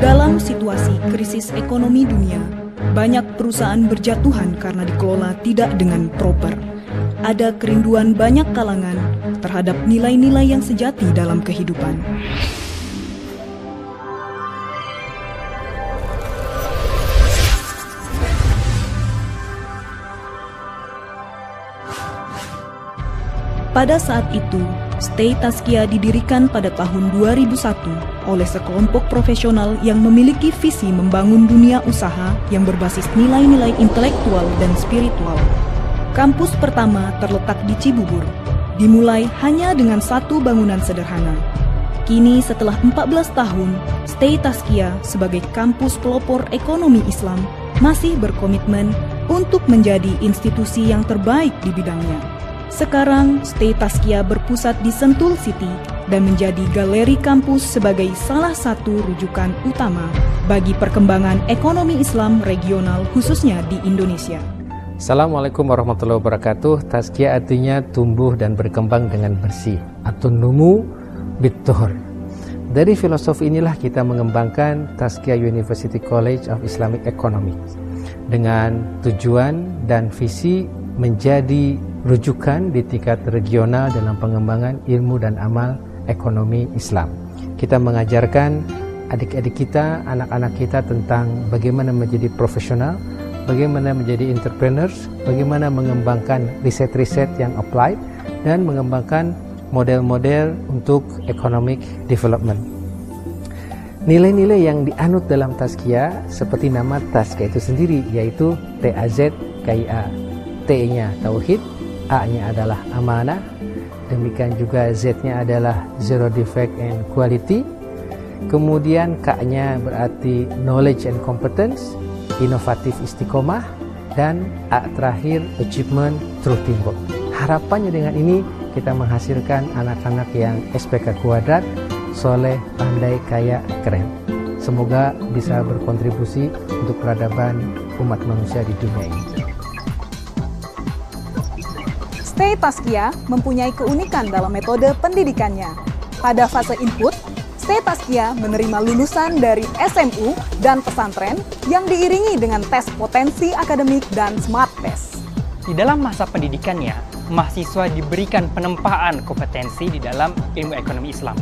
Dalam situasi krisis ekonomi dunia, banyak perusahaan berjatuhan karena dikelola tidak dengan proper. Ada kerinduan banyak kalangan terhadap nilai-nilai yang sejati dalam kehidupan. Pada saat itu, Stay Tazkiyah didirikan pada tahun 2001 oleh sekelompok profesional yang memiliki visi membangun dunia usaha yang berbasis nilai-nilai intelektual dan spiritual. Kampus pertama terletak di Cibubur, dimulai hanya dengan satu bangunan sederhana. Kini setelah 14 tahun, Stay Tazkiyah sebagai kampus pelopor ekonomi Islam masih berkomitmen untuk menjadi institusi yang terbaik di bidangnya. Sekarang, Stay Tazkiyah berpusat di Sentul City dan menjadi galeri kampus sebagai salah satu rujukan utama bagi perkembangan ekonomi Islam regional khususnya di Indonesia. Assalamualaikum warahmatullahi wabarakatuh. Tazkiyah artinya tumbuh dan berkembang dengan bersih atau numu bituhur. Dari filosofi inilah kita mengembangkan Tazkiyah University College of Islamic Economics dengan tujuan dan visi menjadi rujukan di tingkat regional dalam pengembangan ilmu dan amal ekonomi Islam. Kita mengajarkan adik-adik kita, anak-anak kita tentang bagaimana menjadi profesional, bagaimana menjadi entrepreneurs, bagaimana mengembangkan riset-riset yang applied, dan mengembangkan model-model untuk economic development. Nilai-nilai yang dianut dalam Tazkiyah seperti nama Tazkiyah itu sendiri, yaitu TAZKIA. T-nya Tauhid, A-nya adalah amanah, demikian juga Z-nya adalah Zero Defect and Quality, kemudian K-nya berarti Knowledge and Competence, inovatif istiqomah, dan A terakhir Achievement Through Teamwork. Harapannya dengan ini kita menghasilkan anak-anak yang SPK kuadrat, soleh, pandai, kaya, keren. Semoga bisa berkontribusi untuk peradaban umat manusia di dunia ini. Stay Tazkiyah mempunyai keunikan dalam metode pendidikannya. Pada fase input, Stay Tazkiyah menerima lulusan dari SMU dan pesantren yang diiringi dengan tes potensi akademik dan smart test. Di dalam masa pendidikannya, mahasiswa diberikan penempaan kompetensi di dalam ilmu ekonomi Islam.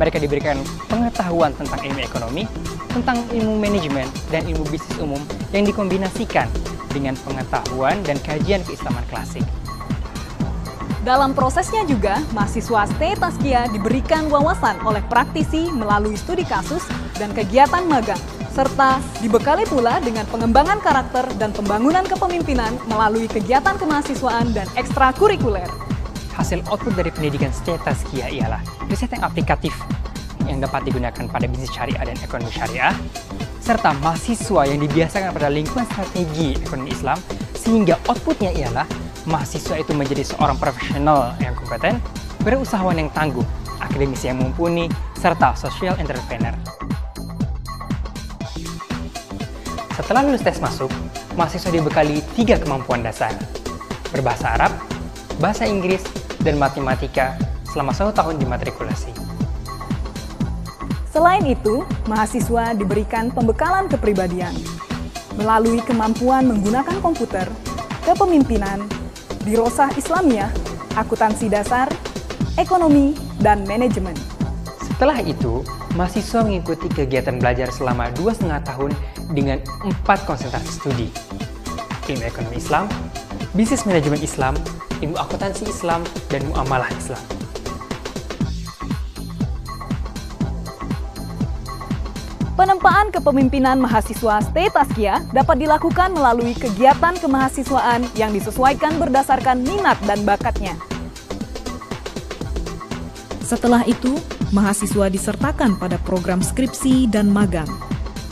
Mereka diberikan pengetahuan tentang ilmu ekonomi, tentang ilmu manajemen, dan ilmu bisnis umum yang dikombinasikan dengan pengetahuan dan kajian keislaman klasik. Dalam prosesnya juga, mahasiswa Stay Tazkiyah diberikan wawasan oleh praktisi melalui studi kasus dan kegiatan magang, serta dibekali pula dengan pengembangan karakter dan pembangunan kepemimpinan melalui kegiatan kemahasiswaan dan ekstrakurikuler. Hasil output dari pendidikan Stay Tazkiyah ialah riset yang aplikatif yang dapat digunakan pada bisnis syariah dan ekonomi syariah, serta mahasiswa yang dibiasakan pada lingkungan strategi ekonomi Islam, sehingga outputnya ialah mahasiswa itu menjadi seorang profesional yang kompeten, wirausahawan yang tangguh, akademisi yang mumpuni, serta social entrepreneur. Setelah lulus tes masuk, mahasiswa dibekali 3 kemampuan dasar: berbahasa Arab, bahasa Inggris, dan matematika selama 1 tahun dimatrikulasi. Selain itu, mahasiswa diberikan pembekalan kepribadian melalui kemampuan menggunakan komputer, kepemimpinan, dirosah Islamiyah, akuntansi dasar, ekonomi, dan manajemen. Setelah itu, mahasiswa mengikuti kegiatan belajar selama 2,5 tahun dengan 4 konsentrasi studi: ilmu ekonomi Islam, bisnis manajemen Islam, ilmu akuntansi Islam, dan muamalah Islam. Penempaan kepemimpinan mahasiswa Stay Tazkiyah dapat dilakukan melalui kegiatan kemahasiswaan yang disesuaikan berdasarkan minat dan bakatnya. Setelah itu, mahasiswa disertakan pada program skripsi dan magang,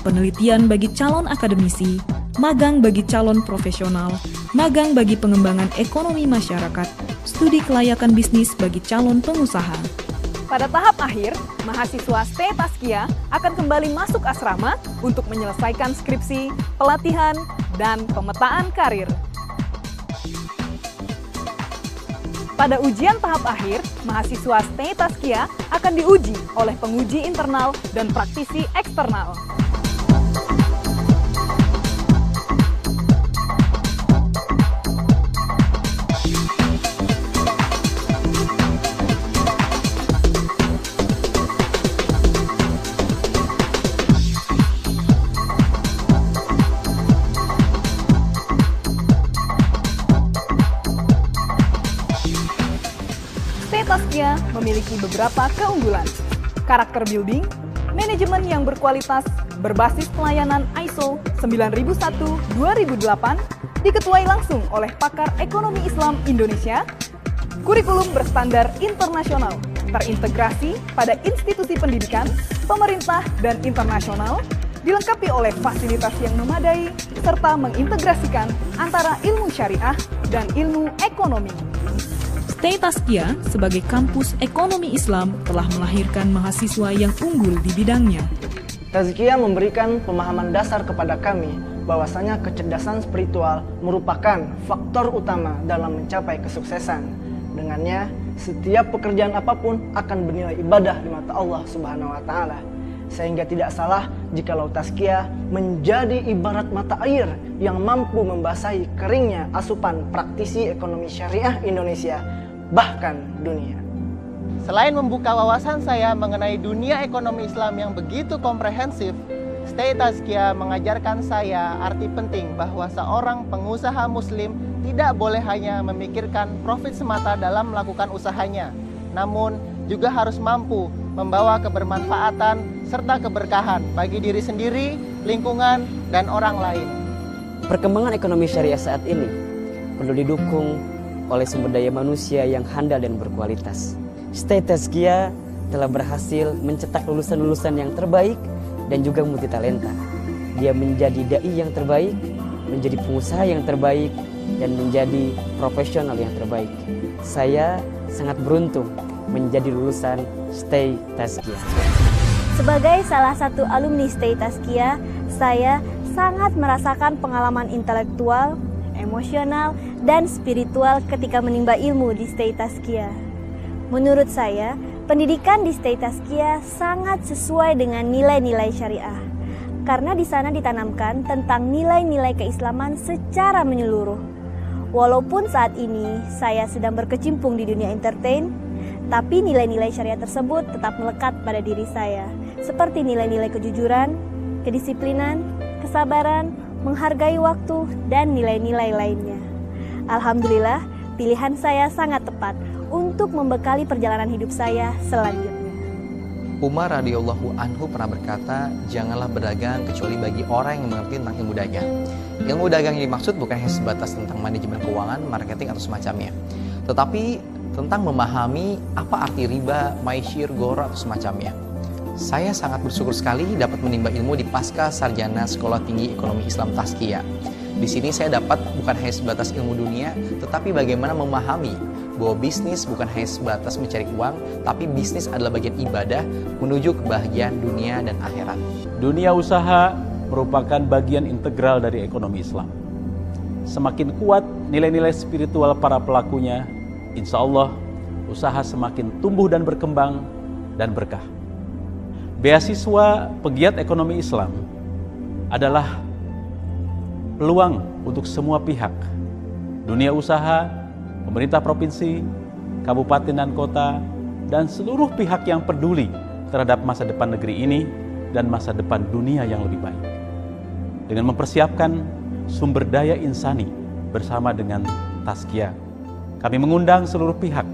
penelitian bagi calon akademisi, magang bagi calon profesional, magang bagi pengembangan ekonomi masyarakat, studi kelayakan bisnis bagi calon pengusaha. Pada tahap akhir, mahasiswa Stay Tazkiyah akan kembali masuk asrama untuk menyelesaikan skripsi, pelatihan, dan pemetaan karir. Pada ujian tahap akhir, mahasiswa STAI Tazkiyah akan diuji oleh penguji internal dan praktisi eksternal. STAI Tazkiyah memiliki beberapa keunggulan: karakter building, manajemen yang berkualitas, berbasis pelayanan ISO 9001-2008, diketuai langsung oleh pakar ekonomi Islam Indonesia, kurikulum berstandar internasional, terintegrasi pada institusi pendidikan, pemerintah, dan internasional, dilengkapi oleh fasilitas yang memadai, serta mengintegrasikan antara ilmu syariah dan ilmu ekonomi. STAI Tazkiyah sebagai kampus ekonomi Islam telah melahirkan mahasiswa yang unggul di bidangnya. Tazkiyah memberikan pemahaman dasar kepada kami bahwasanya kecerdasan spiritual merupakan faktor utama dalam mencapai kesuksesan. Dengannya, setiap pekerjaan apapun akan bernilai ibadah di mata Allah Subhanahu wa Ta'ala. Sehingga tidak salah jikalau Tazkiyah menjadi ibarat mata air yang mampu membasahi keringnya asupan praktisi ekonomi syariah Indonesia, bahkan dunia. Selain membuka wawasan saya mengenai dunia ekonomi Islam yang begitu komprehensif, STAI Tazkiyah mengajarkan saya arti penting bahwa seorang pengusaha muslim tidak boleh hanya memikirkan profit semata dalam melakukan usahanya, namun juga harus mampu membawa kebermanfaatan serta keberkahan bagi diri sendiri, lingkungan, dan orang lain. Perkembangan ekonomi syariah saat ini perlu didukung oleh sumber daya manusia yang handal dan berkualitas. STAI Tazkiyah telah berhasil mencetak lulusan-lulusan yang terbaik dan juga multitalenta. Dia menjadi dai yang terbaik, menjadi pengusaha yang terbaik, dan menjadi profesional yang terbaik. Saya sangat beruntung menjadi lulusan STAI Tazkiyah. Sebagai salah satu alumni STAI Tazkiyah, saya sangat merasakan pengalaman intelektual, emosional, dan spiritual ketika menimba ilmu di STAI Tazkiyah. Menurut saya, pendidikan di STAI Tazkiyah sangat sesuai dengan nilai-nilai syariah, karena di sana ditanamkan tentang nilai-nilai keislaman secara menyeluruh. Walaupun saat ini saya sedang berkecimpung di dunia entertain, tapi nilai-nilai syariah tersebut tetap melekat pada diri saya, seperti nilai-nilai kejujuran, kedisiplinan, kesabaran, menghargai waktu, dan nilai-nilai lainnya. Alhamdulillah, pilihan saya sangat tepat untuk membekali perjalanan hidup saya selanjutnya. Umar radhiyallahu anhu pernah berkata, janganlah berdagang kecuali bagi orang yang mengerti tentang ilmu dagang. Ilmu dagang yang dimaksud bukan hanya sebatas tentang manajemen keuangan, marketing, atau semacamnya, tetapi tentang memahami apa arti riba, maisir, goro, atau semacamnya. Saya sangat bersyukur sekali dapat menimba ilmu di Pasca Sarjana Sekolah Tinggi Ekonomi Islam Tazkiyah. Di sini saya dapat bukan hanya sebatas ilmu dunia, tetapi bagaimana memahami bahwa bisnis bukan hanya sebatas mencari uang, tapi bisnis adalah bagian ibadah menuju kebahagiaan dunia dan akhirat. Dunia usaha merupakan bagian integral dari ekonomi Islam. Semakin kuat nilai-nilai spiritual para pelakunya, insya Allah usaha semakin tumbuh dan berkembang dan berkah. Beasiswa pegiat ekonomi Islam adalah peluang untuk semua pihak, dunia usaha, pemerintah provinsi, kabupaten dan kota, dan seluruh pihak yang peduli terhadap masa depan negeri ini dan masa depan dunia yang lebih baik. Dengan mempersiapkan sumber daya insani bersama dengan Tazkiyah, kami mengundang seluruh pihak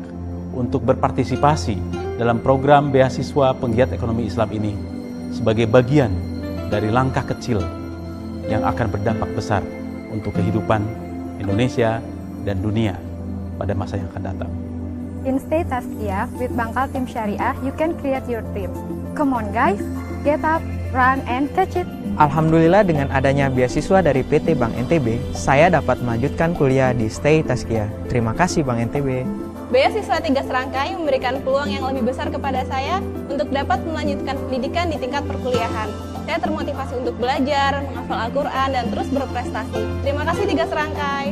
untuk berpartisipasi dalam program beasiswa penggiat ekonomi Islam ini sebagai bagian dari langkah kecil yang akan berdampak besar untuk kehidupan Indonesia dan dunia pada masa yang akan datang. In STAI Tazkiyah with Bangkal Tim Syariah, you can create your dream. Come on guys, get up, run and catch it. Alhamdulillah dengan adanya beasiswa dari PT Bank NTB, saya dapat melanjutkan kuliah di STAI Tazkiyah. Terima kasih Bank NTB. Beasiswa 3 serangkai memberikan peluang yang lebih besar kepada saya untuk dapat melanjutkan pendidikan di tingkat perkuliahan. Saya termotivasi untuk belajar, menghafal Al-Quran, dan terus berprestasi. Terima kasih 3 serangkai.